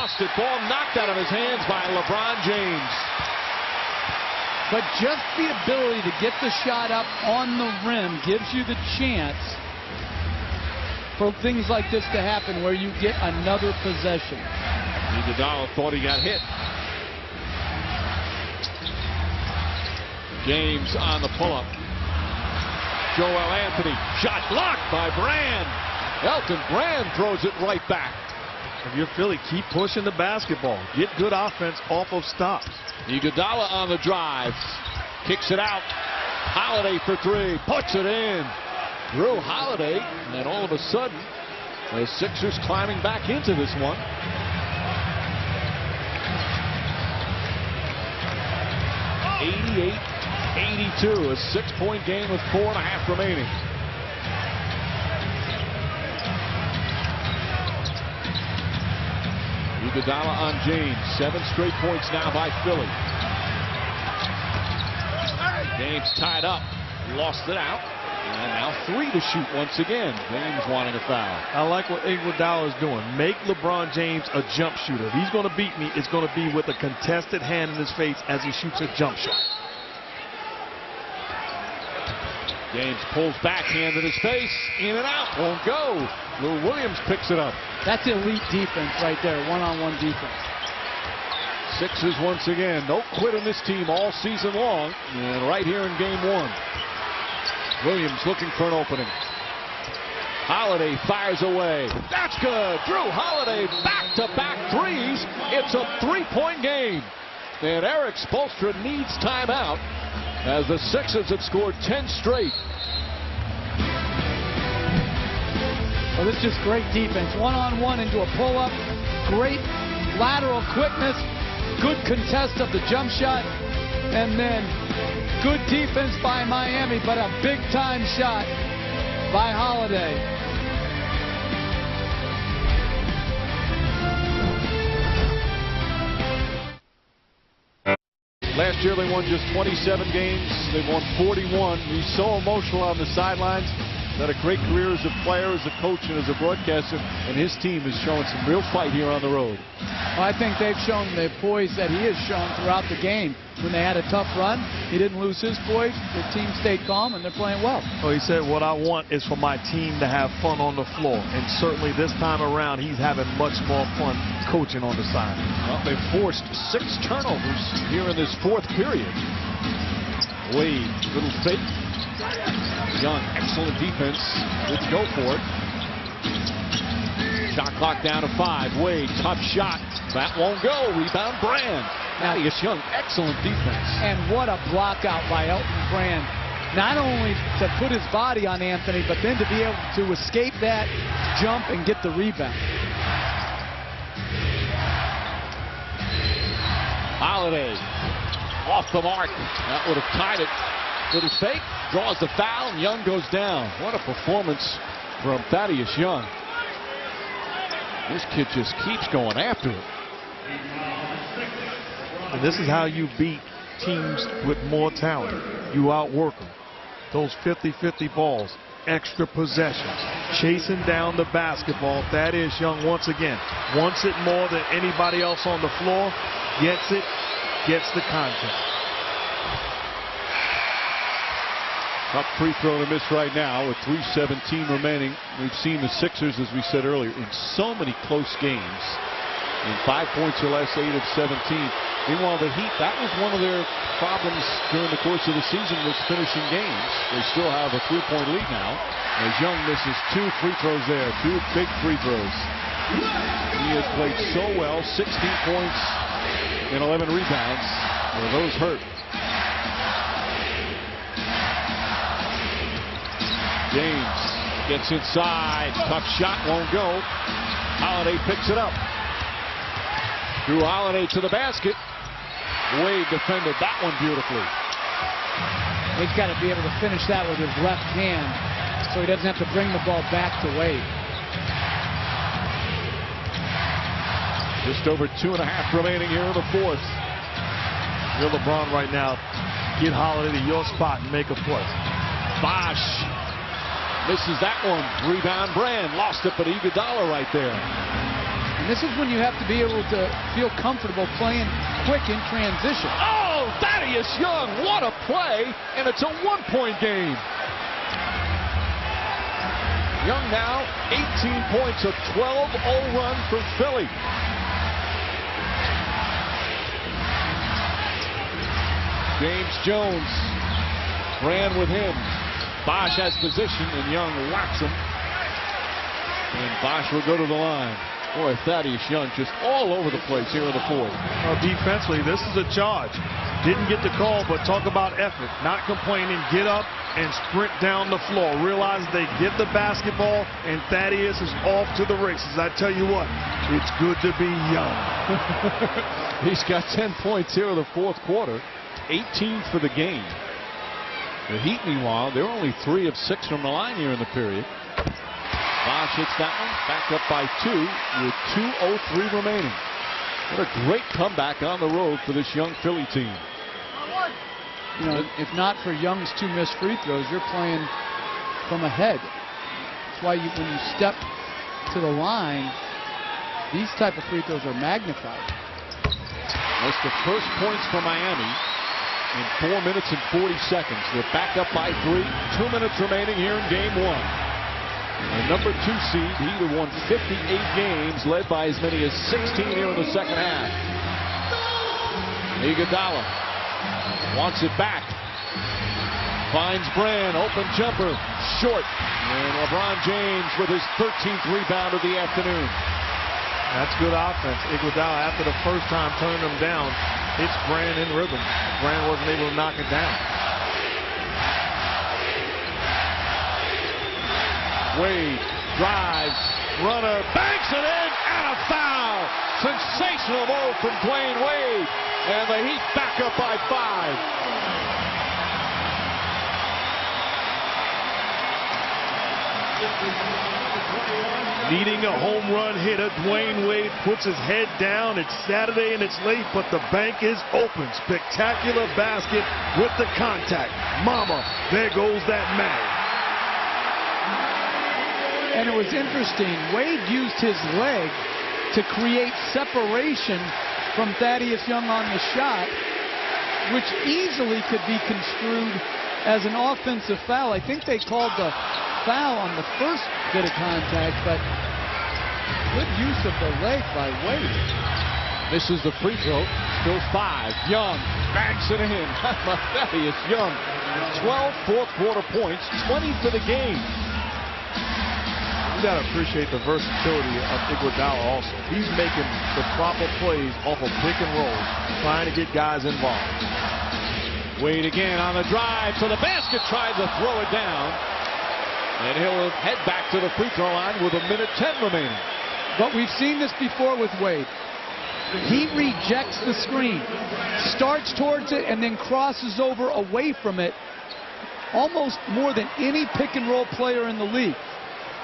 lost it. Ball knocked out of his hands by LeBron James. But just the ability to get the shot up on the rim gives you the chance for things like this to happen where you get another possession. Iguodala thought he got hit. James on the pull-up. Joel Anthony. Shot blocked by Brand. Elton Brand throws it right back. If you're Philly, keep pushing the basketball. Get good offense off of stops. Iguodala on the drive. Kicks it out. Holiday for three. Puts it in. Drew Holiday. And then all of a sudden, the Sixers climbing back into this one. (88-82), a 6-point game with 4.5 remaining. Iguodala on James. 7 straight points now by Philly. James tied up. Lost it out. And now 3 to shoot once again. James wanting a foul. I like what Iguodala is doing. Make LeBron James a jump shooter. If he's going to beat me, it's going to be with a contested hand in his face as he shoots a jump shot. James pulls backhand in his face. In and out. Won't go. Lou Williams picks it up. That's elite defense right there. One-on-one defense. Sixers once again. No quit on this team all season long. And right here in game 1. Williams looking for an opening. Holiday fires away. That's good. Drew Holiday back-to-back threes. It's a 3-point game. And Eric Spoelstra needs timeout as the Sixers have scored 10 straight. Well, this is just great defense. One-on-one into a pull-up. Great lateral quickness. Good contest of the jump shot. And then good defense by Miami, but a big-time shot by Holiday. Last year they won just 27 games. They've won 41. He's so emotional on the sidelines. Had a great career as a player, as a coach, and as a broadcaster. And his team is showing some real fight here on the road. Well, I think they've shown the poise that he has shown throughout the game. When they had a tough run, he didn't lose his poise. The team stayed calm, and they're playing well. Well, he said, what I want is for my team to have fun on the floor. And certainly this time around, he's having much more fun coaching on the side. Well, they've forced 6 turnovers here in this 4th period. Wade, little fake. Young, excellent defense. Didn't go for it. Shot clock down to 5. Wade, tough shot. That won't go. Rebound, Brand. Thaddeus Young, excellent defense. And what a block out by Elton Brand. Not only to put his body on Anthony, but then to be able to escape that jump and get the rebound. Holiday off the mark. That would have tied it. Little fake. Draws the foul, and Young goes down. What a performance from Thaddeus Young. This kid just keeps going after it. And this is how you beat teams with more talent. You outwork them. Those 50-50 balls, extra possessions, chasing down the basketball. Thaddeus Young once again wants it more than anybody else on the floor. Gets it, gets the contact. Tough free throw to miss right now with 3:17 remaining. We've seen the Sixers, as we said earlier, in so many close games. In 5 points or less, 8 of 17. Meanwhile, the Heat, that was one of their problems during the course of the season, was finishing games. They still have a 3-point lead now, as Young misses 2 free throws there, 2 big free throws. He has played so well, 16 points and 11 rebounds. Well, those hurt. James gets inside. Tough shot, won't go. Holiday picks it up. Drew Holiday to the basket. Wade defended that one beautifully. He's got to be able to finish that with his left hand so he doesn't have to bring the ball back to Wade. Just over 2.5 remaining here in the 4th. You're LeBron right now. Get Holiday to your spot and make a play. Bosh misses that one. Rebound, Brand. Lost it, but Iguodala right there. And this is when you have to be able to feel comfortable playing quick in transition. Oh, Thaddeus Young, what a play, and it's a one-point game. Young now 18 points, a 12-0 run from Philly. James Jones ran with him. Bosch has position, and Young whacks him. And Bosch will go to the line. Boy, Thaddeus Young just all over the place here in the fourth. Defensively, this is a charge. Didn't get the call, but talk about effort. Not complaining. Get up and sprint down the floor. Realize they get the basketball, and Thaddeus is off to the races. I tell you what, it's good to be Young. He's got 10 points here in the fourth quarter. 18 for the game. The Heat, meanwhile, they're only 3 of 6 from the line here in the period. Bosch hits that one, back up by 2 with 2:03 remaining. What a great comeback on the road for this young Philly team. You know, if not for Young's 2 missed free throws, you're playing from ahead. That's why when you step to the line, these type of free throws are magnified. That's the first points for Miami in 4 minutes and 40 seconds. They're back up by 3. 2 minutes remaining here in game 1. The number 2 seed, he had won 58 games, led by as many as 16 here in the second half. Iguodala wants it back. Finds Brand, open jumper, short. And LeBron James with his 13th rebound of the afternoon. That's good offense. Iguodala, after the first time turning him down, hits Brand in rhythm. Brand wasn't able to knock it down. Wade drives, runner, banks it in, and a foul. Sensational move from Dwayne Wade. And the Heat back up by 5. Needing a home run hitter, Dwayne Wade puts his head down. It's Saturday and it's late, but the bank is open. Spectacular basket with the contact. Mama, there goes that mag. And it was interesting. Wade used his leg to create separation from Thaddeus Young on the shot, which easily could be construed as an offensive foul. I think they called the foul on the first bit of contact, but good use of the leg by Wade. Misses the free throw. Still 5. Young banks it in. Thaddeus Young, 12 fourth quarter points, 20 for the game. You got to appreciate the versatility of Iguodala also. He's making the proper plays off of pick and rolls, trying to get guys involved. Wade again on the drive to the basket, tried to throw it down. And he'll head back to the free throw line with 1:10 remaining. But we've seen this before with Wade. He rejects the screen, starts towards it, and then crosses over away from it almost more than any pick and roll player in the league.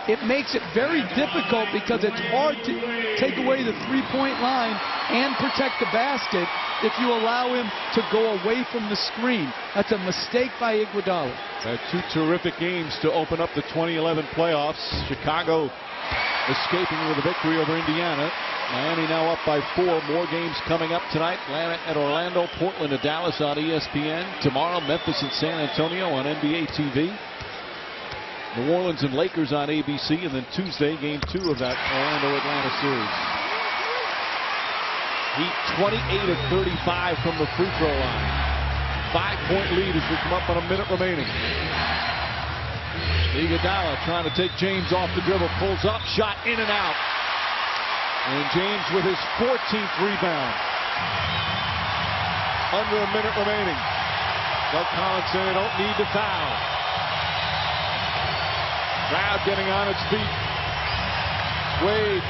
It makes it very difficult because it's hard to take away the three-point line and protect the basket if you allow him to go away from the screen. That's a mistake by Iguodala. 2 terrific games to open up the 2011 playoffs. Chicago escaping with a victory over Indiana. Miami now up by 4. More games coming up tonight. Atlanta at Orlando, Portland at Dallas on ESPN. Tomorrow, Memphis and San Antonio on NBA TV. New Orleans and Lakers on ABC, and then Tuesday, game 2 of that Orlando-Atlanta series. Heat 28 of 35 from the free throw line. 5-point lead as we come up on 1 minute remaining. Iguodala trying to take James off the dribble, pulls up, shot in and out. And James with his 14th rebound. Under 1 minute remaining. Doug Collins saying they don't need to foul. Crowd getting on its feet. Wade,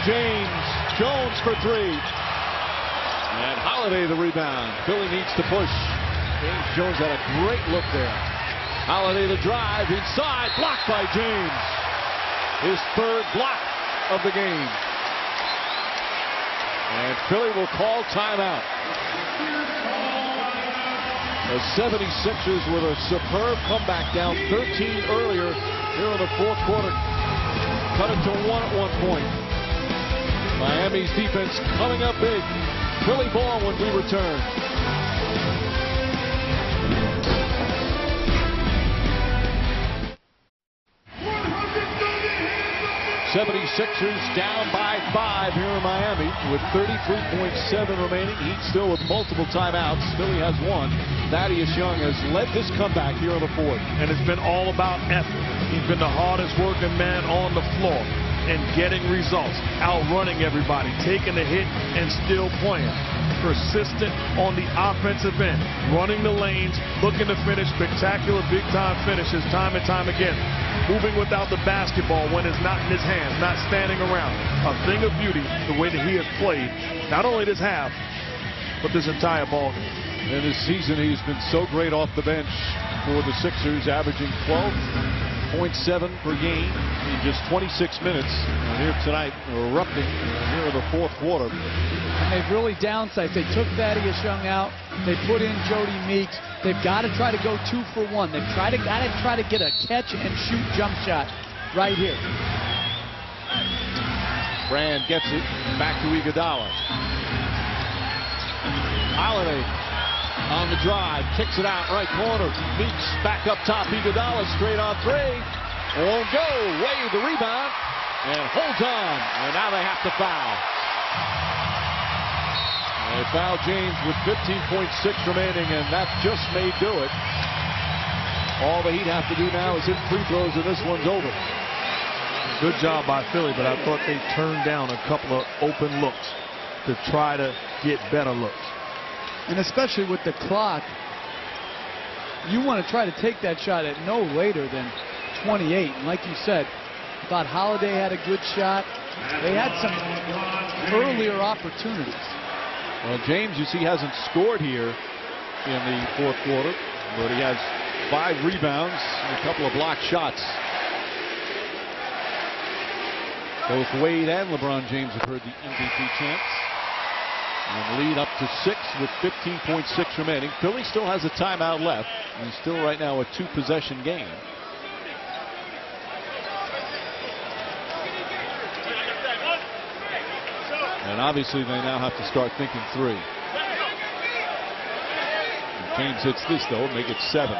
James, Jones for 3. And Holiday the rebound. Philly needs to push. James Jones had a great look there. Holiday the drive inside, blocked by James. His 3rd block of the game. And Philly will call timeout. The 76ers with a superb comeback, down 13 earlier here in the fourth quarter. Cut it to 1 at one point. Miami's defense coming up big. Philly ball when we return. 76ers down by 5 here in Miami with 33.7 remaining. Heat still with multiple timeouts. Philly has one. Thaddeus Young has led this comeback here in the fourth. And it's been all about effort. He's been the hardest working man on the floor and getting results, outrunning everybody, taking the hit and still playing. Persistent on the offensive end, running the lanes, looking to finish spectacular big-time finishes time and time again. Moving without the basketball when it's not in his hands, not standing around. A thing of beauty, the way that he has played, not only this half, but this entire ball game. And this season, he's been so great off the bench for the Sixers, averaging 12.7 per game in just 26 minutes. And here tonight, erupting here in the fourth quarter. And they've really downsized. They took Thaddeus Young out. They put in Jody Meeks. They've got to try to go 2 for 1. They've got to try to get a catch and shoot jump shot right here. Brand gets it back to Iguodala. Holiday on the drive, kicks it out right corner. Meeks back up top. Iguodala straight on 3. Won't go. Wade the rebound and holds on. And now they have to foul. They foul James with 15.6 remaining, and that just may do it. All the Heat have to do now is hit free throws, and this one's over. Good job by Philly, but I thought they turned down a couple of open looks to try to get better looks. And especially with the clock, you want to try to take that shot at no later than 28. And like you said, I thought Holiday had a good shot. They had some earlier opportunities. Well, James, you see, hasn't scored here in the fourth quarter, but he has 5 rebounds and a couple of blocked shots. Both Wade and LeBron James have heard the MVP chants. And lead up to 6 with 15.6 remaining. Philly still has a timeout left. And still right now a 2-possession game. And obviously they now have to start thinking 3. If James hits this though, make it 7.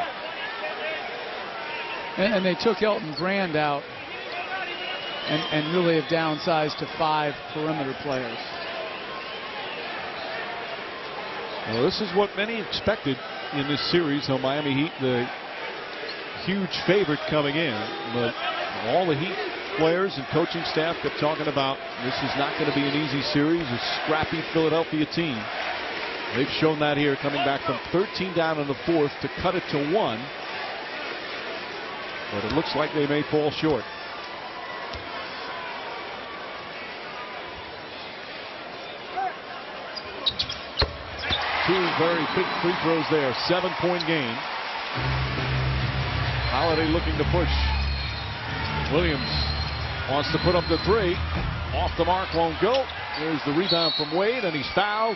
And they took Elton Brand out and really have downsized to 5 perimeter players. Well, this is what many expected in this series. So Miami Heat, the huge favorite coming in, but all the Heat players and coaching staff kept talking about this is not going to be an easy series. A scrappy Philadelphia team. They've shown that here, coming back from 13 down in the fourth to cut it to 1. But it looks like they may fall short. Two very big free throws there. 7-point game. Holiday looking to push. Williams wants to put up the 3. Off the mark, won't go. There's the rebound from Wade, and he's fouled.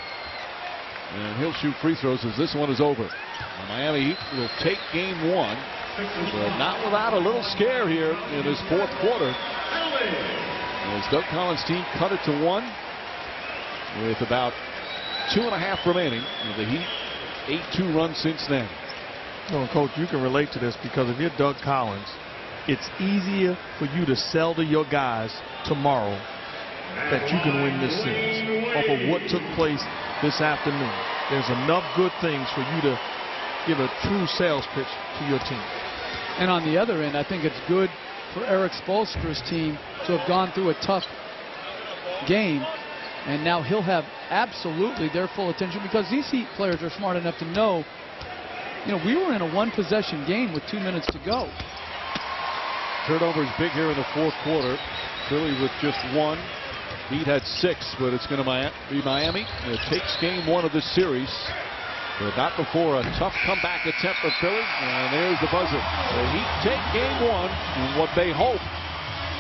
And he'll shoot free throws as this one is over. The Miami Heat will take game 1, but not without a little scare here in this fourth quarter. As Doug Collins' team cut it to 1 with about 2.5 remaining. The Heat 8-2 run since then. Well, Coach, you can relate to this because if you're Doug Collins, it's easier for you to sell to your guys tomorrow that you can win this series off of what took place this afternoon. There's enough good things for you to give a true sales pitch to your team. And on the other end, I think it's good for Eric Spoelstra's team to have gone through a tough game. And now he'll have absolutely their full attention because these Heat players are smart enough to know, we were in a 1-possession game with 2 minutes to go. Turnovers big here in the fourth quarter. Philly with just 1. Heat had 6, but it's going to be Miami. It takes game 1 of this series, but not before a tough comeback attempt for Philly. And there's the buzzer. The Heat take game 1 in what they hope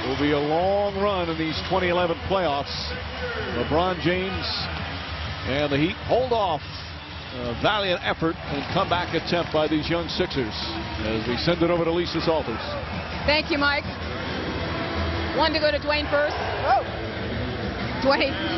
will be a long run in these 2011 playoffs. LeBron James and the Heat hold off a valiant effort and comeback attempt by these young Sixers as we send it over to Lisa Salters. Thank you, Mike. One to go to Dwayne first. Oh. Dwayne.